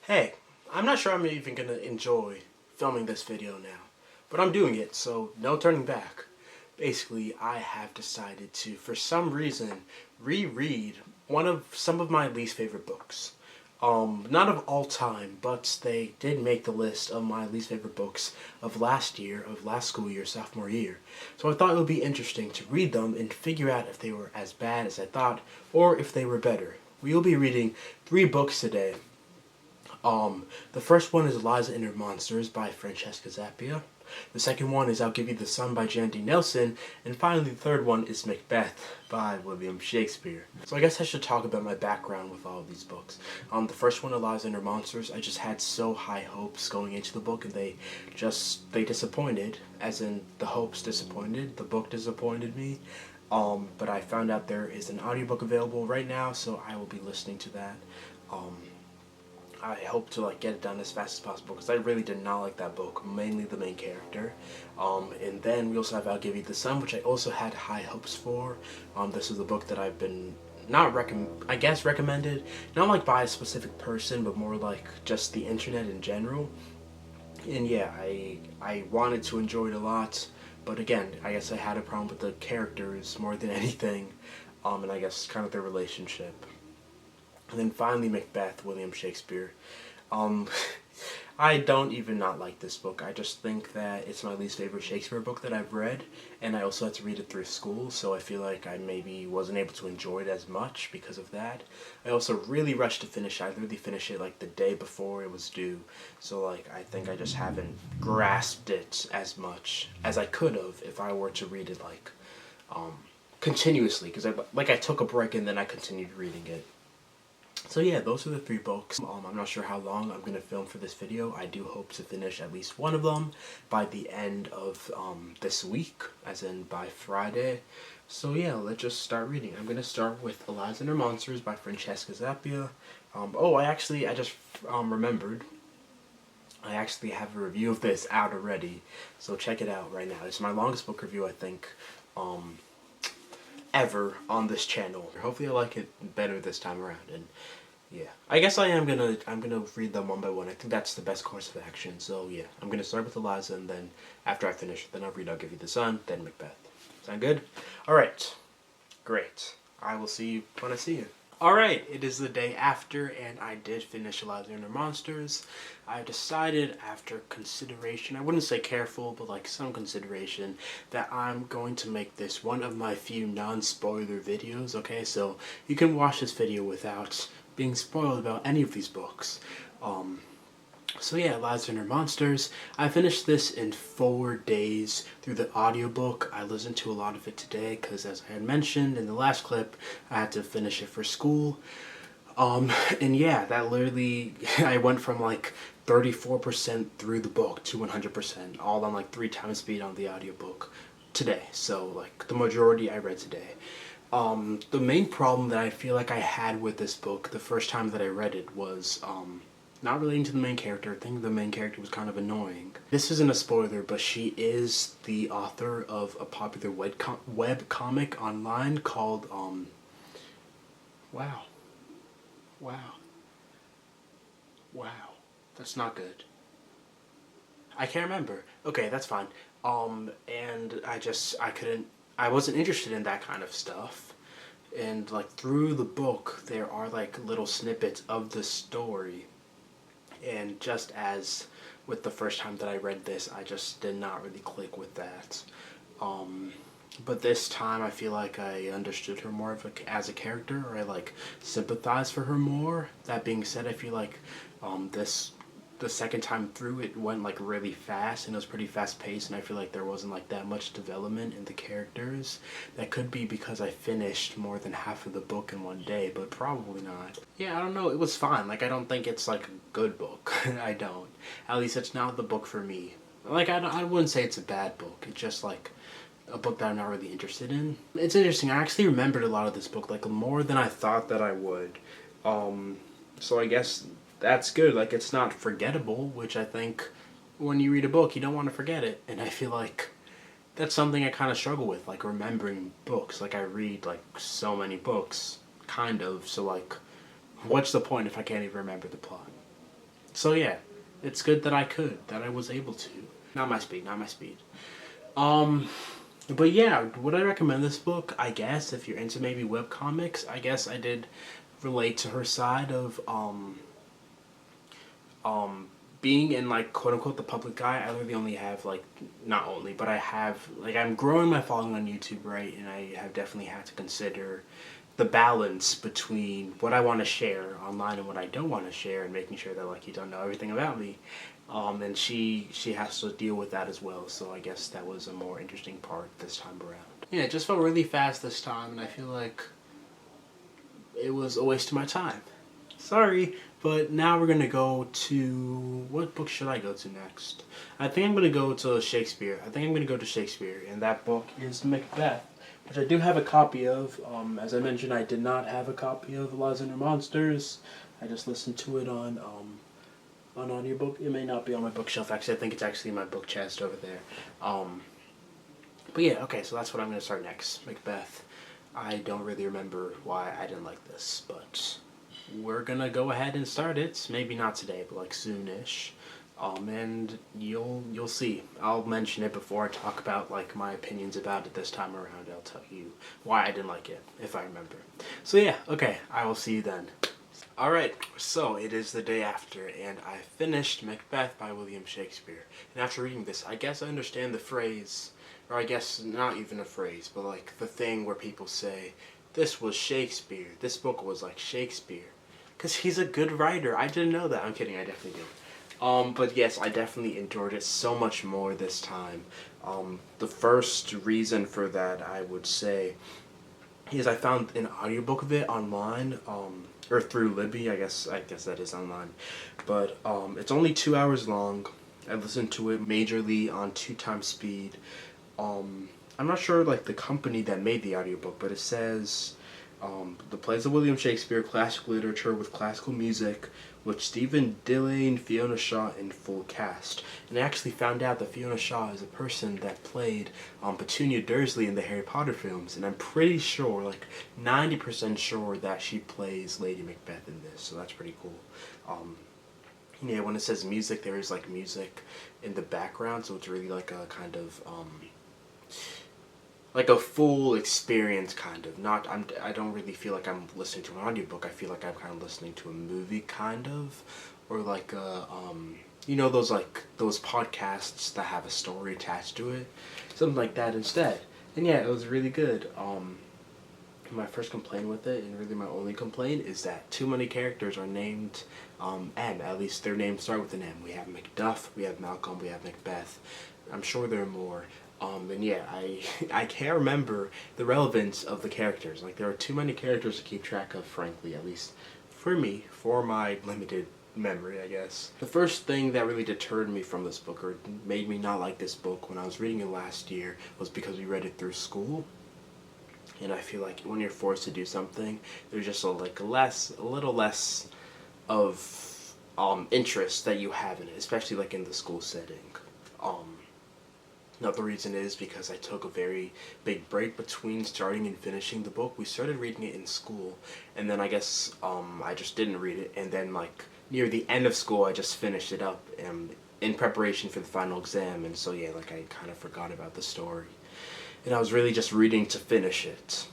Hey, I'm not sure I'm even going to enjoy filming this video now, but I'm doing it, so no turning back. Basically, I have decided to, for some reason, reread some of my least favorite books. Not of all time, but they did make the list of my least favorite books of last school year, sophomore year. So I thought it would be interesting to read them and figure out if they were as bad as I thought, or if they were better. We will be reading 3 books today. The first one is Eliza and Her Monsters by Francesca Zappia. The second one is I'll Give You the Sun by Jan D. Nelson. And finally, the third one is Macbeth by William Shakespeare. So I guess I should talk about my background with all of these books. The first one, Eliza and Her Monsters, I just had so high hopes going into the book, and they disappointed, as in the hopes disappointed, the book disappointed me. But I found out there is an audiobook available right now, so I will be listening to that. I hope to get it done as fast as possible because I really did not like that book, mainly the main character. And then we also have I'll Give You the Sun, which I also had high hopes for. This is a book that I've been recommended, not by a specific person, but more just the internet in general. And yeah, I wanted to enjoy it a lot, but again, I guess I had a problem with the characters more than anything, and I guess kind of their relationship. And then finally, Macbeth, William Shakespeare. I don't even not like this book. I just think that it's my least favorite Shakespeare book that I've read, and I also had to read it through school, so I feel like I maybe wasn't able to enjoy it as much because of that. I also really rushed to finish it. I literally finished it the day before it was due, so I think I just haven't grasped it as much as I could have if I were to read it continuously, because I took a break and then I continued reading it. So yeah, those are the 3 books. I'm not sure how long I'm going to film for this video. I do hope to finish at least one of them by the end of this week, as in by Friday. So yeah, let's just start reading. I'm going to start with Eliza and Her Monsters by Francesca Zappia. I just remembered. I actually have a review of this out already, so check it out right now. It's my longest book review, I think, ever on this channel. Hopefully I like it better this time around. And yeah, I guess I'm gonna read them one by one. I think that's the best course of action. So yeah, I'm gonna start with Eliza, and then after I finish, then I'll read I'll Give You the Sun, then Macbeth. Sound good? Alright, great. I will see you when I see you. Alright, it is the day after, and I did finish Eliza and Her Monsters. I decided, after consideration, I wouldn't say careful, but some consideration, that I'm going to make this one of my few non-spoiler videos, okay? So you can watch this video without being spoiled about any of these books. So yeah, Eliza and Her Monsters. I finished this in 4 days through the audiobook. I listened to a lot of it today because, as I had mentioned in the last clip, I had to finish it for school. And yeah, that literally, I went from 34% through the book to 100%, all on 3 times speed on the audiobook today. So the majority I read today. The main problem that I feel like I had with this book the first time that I read it was, not relating to the main character. I think the main character was kind of annoying. This isn't a spoiler, but she is the author of a popular web comic online called, wow. That's not good. I can't remember. Okay, that's fine. And I wasn't interested in that kind of stuff. And through the book, there are little snippets of the story. And just as with the first time that I read this, I just did not really click with that. But this time I feel like I understood her more as a character, or I sympathized for her more. That being said, I feel like the second time through it went really fast, and it was pretty fast paced, and I feel like there wasn't that much development in the characters. That could be because I finished more than half of the book in one day, but probably not. Yeah, I don't know, it was fine. I don't think it's a good book. I don't. At least it's not the book for me. I wouldn't say it's a bad book. It's just a book that I'm not really interested in. It's interesting, I actually remembered a lot of this book more than I thought that I would. So I guess that's good. It's not forgettable, which I think when you read a book, you don't want to forget it. And I feel like that's something I kind of struggle with, remembering books. I read, so many books, kind of. So, what's the point if I can't even remember the plot? So yeah, it's good that I was able to. Not my speed, not my speed. Um, but yeah, would I recommend this book? I guess if you're into maybe webcomics, I guess I did relate to her side of um being in like quote unquote the public eye. I literally only have like, not only, but I have like, I'm growing my following on YouTube, right? And I have definitely had to consider the balance between what I want to share online and what I don't want to share, and making sure that like you don't know everything about me. And she has to deal with that as well. So I guess that was a more interesting part this time around. Yeah, it just felt really fast this time, and I feel like it was a waste of my time. Sorry, but now we're gonna go to, what book should I go to next? I think I'm gonna go to Shakespeare. And that book is Macbeth, which I do have a copy of. As I mentioned, I did not have a copy of Eliza and Her Monsters. I just listened to it on audiobook. It may not be on my bookshelf. Actually, I think it's actually in my book chest over there. But yeah, okay, so that's what I'm gonna start next. Macbeth. I don't really remember why I didn't like this, but we're gonna go ahead and start it. Maybe not today, but like soonish. And you'll see. I'll mention it before I talk about like my opinions about it this time around. I'll tell you why I didn't like it, if I remember. So yeah, okay, I will see you then. Alright, so it is the day after, and I finished Macbeth by William Shakespeare. And after reading this, I guess I understand the phrase, or I guess not even a phrase, but like the thing where people say, this was Shakespeare, this book was like Shakespeare. Because he's a good writer. I didn't know that. I'm kidding, I definitely did. But yes, I definitely enjoyed it so much more this time. The first reason for that, I would say, is I found an audiobook of it online, or through Libby. I guess that is online, but it's only 2 hours long. I listened to it majorly on 2 times speed. I'm not sure like the company that made the audiobook, but it says the plays of William Shakespeare, classic literature with classical music, with Stephen Dillane, Fiona Shaw in full cast. And I actually found out that Fiona Shaw is a person that played Petunia Dursley in the Harry Potter films, and I'm pretty sure, like 90% sure, that she plays Lady Macbeth in this, so that's pretty cool. Yeah, when it says music, there is like music in the background, so it's really like a kind of like a full experience, kind of. I don't really feel like I'm listening to an audiobook. I feel like I'm kind of listening to a movie, kind of, or like a you know, those podcasts that have a story attached to it, something like that instead. And yeah, it was really good. My first complaint with it, and really my only complaint, is that too many characters are named M. At least their names start with an M. We have Macduff, we have Malcolm, we have Macbeth. I'm sure there are more. And yeah, I can't remember the relevance of the characters. Like, there are too many characters to keep track of, frankly, at least for me, for my limited memory, I guess. The first thing that really deterred me from this book, or made me not like this book when I was reading it last year, was because we read it through school. And I feel like when you're forced to do something, there's just a little less of interest that you have in it, especially like in the school setting. Another reason is because I took a very big break between starting and finishing the book. We started reading it in school, and then I guess I just didn't read it, and then like near the end of school I just finished it up in preparation for the final exam, and so yeah, like I kind of forgot about the story. And I was really just reading to finish it.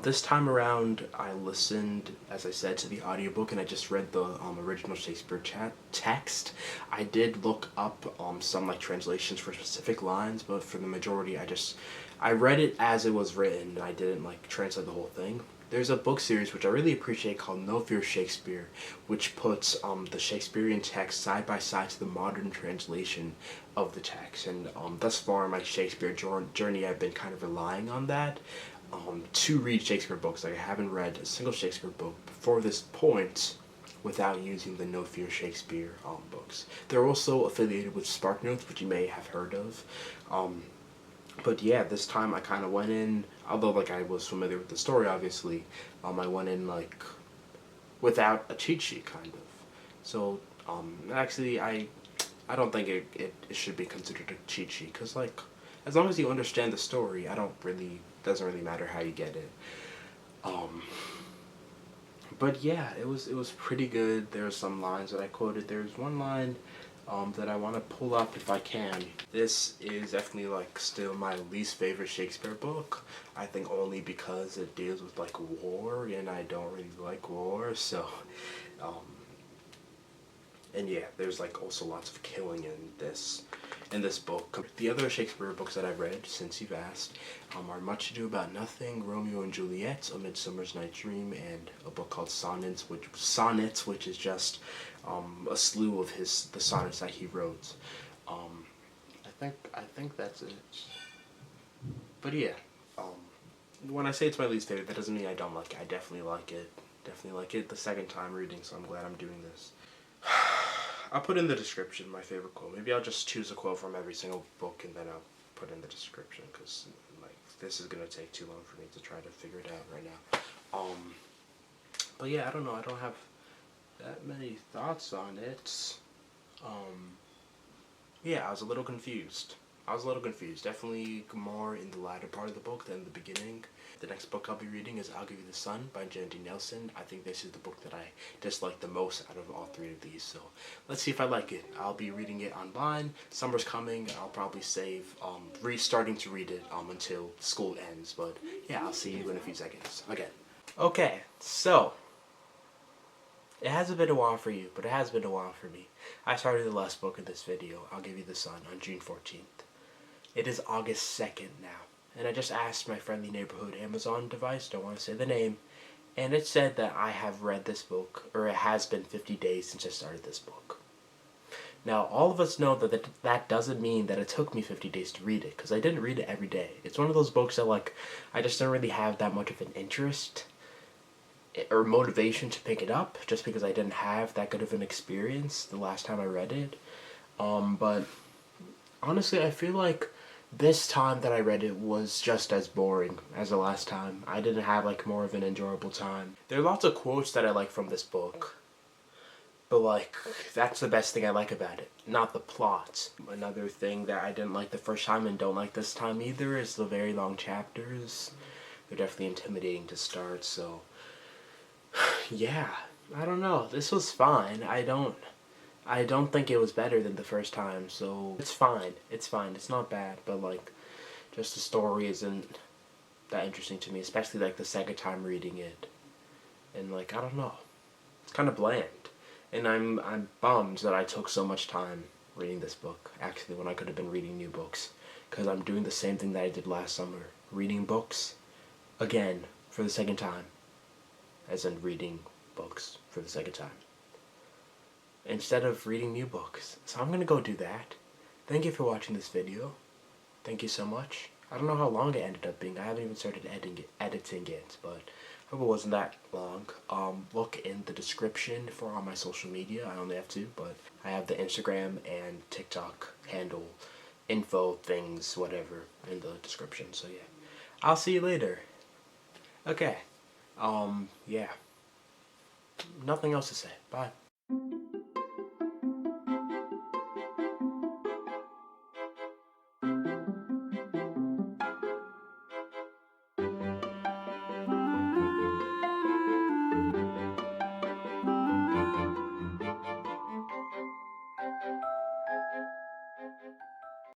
This time around, I listened, as I said, to the audiobook, and I just read the original Shakespeare text. I did look up some like translations for specific lines, but for the majority, I read it as it was written. I didn't like translate the whole thing. There's a book series which I really appreciate called No Fear Shakespeare, which puts the Shakespearean text side by side to the modern translation of the text. And thus far in my Shakespeare journey, I've been kind of relying on that to read Shakespeare books. Like, I haven't read a single Shakespeare book before this point without using the No Fear Shakespeare books. They're also affiliated with SparkNotes, which you may have heard of. But yeah, this time I kind of went in, although like I was familiar with the story, obviously, I went in like without a cheat sheet, kind of. So actually, I don't think it should be considered a cheat sheet, because like, as long as you understand the story, doesn't really matter how you get it. But yeah, it was pretty good. There were some lines that I quoted. There's one line that I want to pull up if I can. This is definitely like still my least favorite Shakespeare book. I think only because it deals with like war, and I don't really like war. So, um, and yeah, there's like also lots of killing in this book. The other Shakespeare books that I've read since you've asked are Much Ado About Nothing, Romeo and Juliet, A Midsummer's Night Dream, and a book called Sonnets, which is just a slew of the sonnets that he wrote. I think that's it. But yeah, when I say it's my least favorite, that doesn't mean I don't like it. I definitely like it. Definitely like it the second time reading, so I'm glad I'm doing this. I'll put in the description my favorite quote. Maybe I'll just choose a quote from every single book and then I'll put in the description, because like this is gonna take too long for me to try to figure it out right now. But yeah, I don't know. I don't have that many thoughts on it. Yeah, I was a little confused. Definitely more in the latter part of the book than the beginning. The next book I'll be reading is I'll Give You the Sun by Jandy Nelson. I think this is the book that I dislike the most out of all three of these. So let's see if I like it. I'll be reading it online. Summer's coming. I'll probably save restarting to read it until school ends. But yeah, I'll see you in a few seconds. Again. Okay, so it hasn't been a while for you, but it has been a while for me. I started the last book of this video, I'll Give You the Sun, on June 14th. It is August 2nd now, and I just asked my friendly neighborhood Amazon device, don't want to say the name, and it said that I have read this book, or it has been 50 days since I started this book. Now, all of us know that that doesn't mean that it took me 50 days to read it, because I didn't read it every day. It's one of those books that, like, I just don't really have that much of an interest or motivation to pick it up, just because I didn't have that good of an experience the last time I read it. But honestly, I feel like this time that I read it was just as boring as the last time. I didn't have like more of an enjoyable time. There are lots of quotes that I like from this book, but like that's the best thing I like about it, not the plot. Another thing that I didn't like the first time and don't like this time either is the very long chapters. They're definitely intimidating to start, so yeah, I don't know. This was fine. I don't think it was better than the first time, so it's fine. It's fine. It's not bad, but like just the story isn't that interesting to me, especially like the second time reading it. And like I don't know. It's kind of bland. And I'm bummed that I took so much time reading this book, actually, when I could have been reading new books, because I'm doing the same thing that I did last summer, reading books again for the second time. As in reading books for the second time, instead of reading new books. So I'm going to go do that. Thank you for watching this video. Thank you so much. I don't know how long it ended up being. I haven't even started editing it, but I hope it wasn't that long. Look in the description for all my social media. I only have two, but I have the Instagram and TikTok handle, info, things, whatever, in the description. So yeah, I'll see you later. Okay. Yeah. Nothing else to say. Bye.